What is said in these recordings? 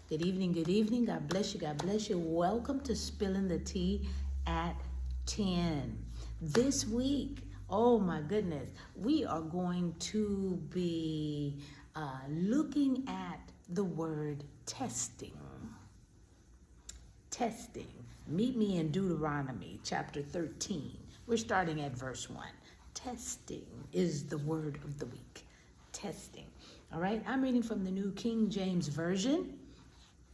Good evening, good evening. God bless you, God bless you. Welcome to Spilling the Tea at 10. This week, oh my goodness, we are going to be looking at the word testing. Testing. Meet me in Deuteronomy chapter 13. We're starting at verse 1. Testing is the word of the week. Testing. All right, I'm reading from the New King James Version.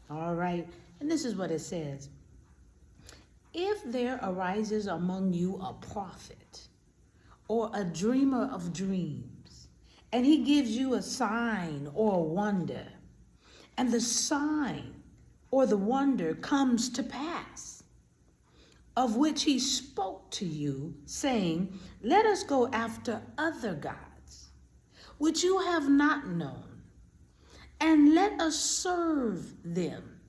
All right, and this is what it says. If there arises among you a prophet or a dreamer of dreams, and he gives you a sign or a wonder, and the sign or the wonder comes to pass, of which he spoke to you, saying, let us go after other gods, which you have not known, and let us serve them.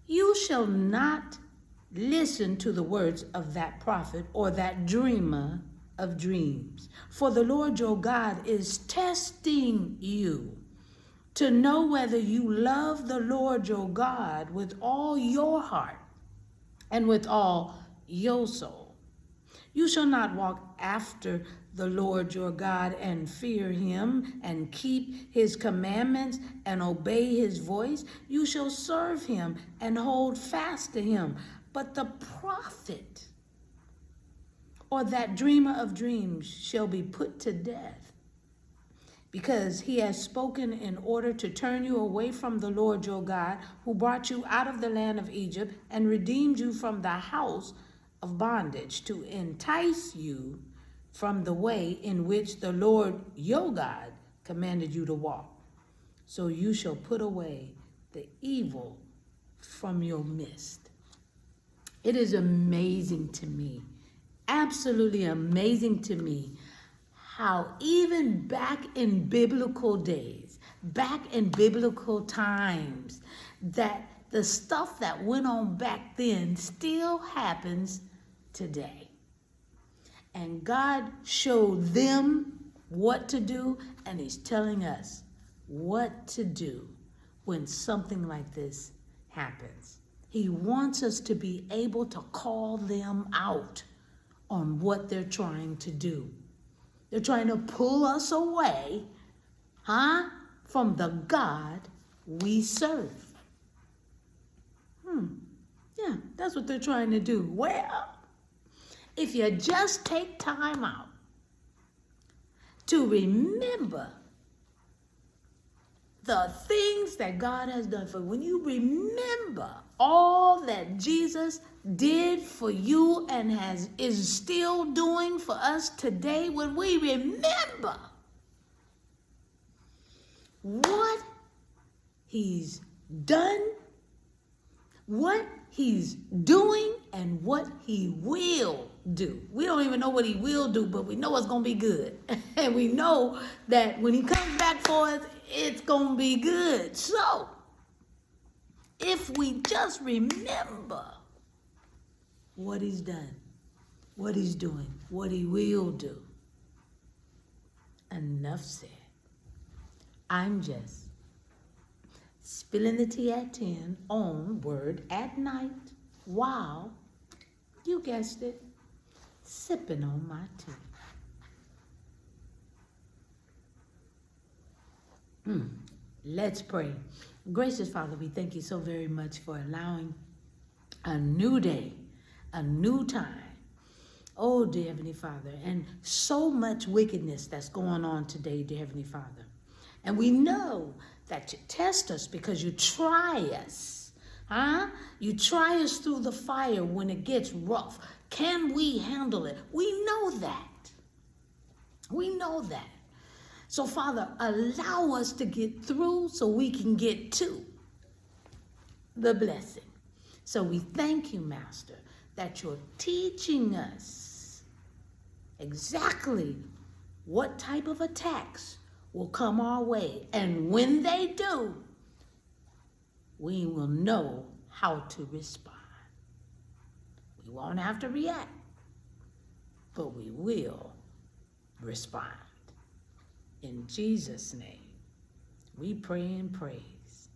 You shall not listen to the words of that prophet or that dreamer of dreams. For the Lord your God is testing you to know whether you love the Lord your God with all your heart and with all your soul. You shall not walk after the Lord your God and fear him and keep his commandments and obey his voice. You shall serve him and hold fast to him. But the prophet or that dreamer of dreams shall be put to death, because he has spoken in order to turn you away from the Lord your God, who brought you out of the land of Egypt and redeemed you from the house of bondage, to entice you from the way in which the Lord your God commanded you to walk. So you shall put away the evil from your midst. It is amazing to me, absolutely amazing to me, how even back in biblical days, back in biblical times, that the stuff that went on back then still happens today. And God showed them what to do, and he's telling us what to do when something like this happens. He wants us to be able to call them out on what they're trying to do. They're trying to pull us away, from the God we serve. Yeah, that's what they're trying to do. Well, if you just take time out to remember the things that God has done for you, when you remember all that Jesus did for you and is still doing for us today, when we remember what he's done, what he's doing, and what he will do. We don't even know what he will do, but we know it's going to be good. And we know that when he comes back for us, it's going to be good. So, if we just remember what he's done, what he's doing, what he will do, enough said. I'm just spilling the tea at 10 on Word at Night while, you guessed it, sipping on my tea. Let's pray. Gracious Father, we thank you so very much for allowing a new day, a new time. Oh, dear Heavenly Father, and so much wickedness that's going on today, dear Heavenly Father. And we know that you test us because you try us. You try us through the fire when it gets rough. Can we handle it? We know that. We know that. So, Father, allow us to get through so we can get to the blessing. So we thank you, Master, that you're teaching us exactly what type of attacks will come our way. And when they do, we will know how to respond. We won't have to react, but we will respond. In Jesus' name, we pray and praise.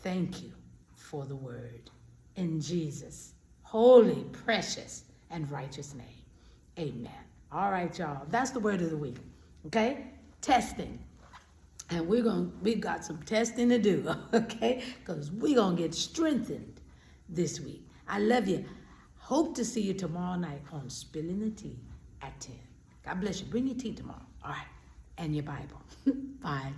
thank you for the word. In Jesus' holy, precious, and righteous name. Amen. All right, y'all. That's the word of the week. Okay? Testing. And we've got some testing to do, okay? Because we're going to get strengthened this week. I love you. Hope to see you tomorrow night on Spilling the Tea at 10. God bless you. Bring your tea tomorrow. All right. And your Bible. Bye.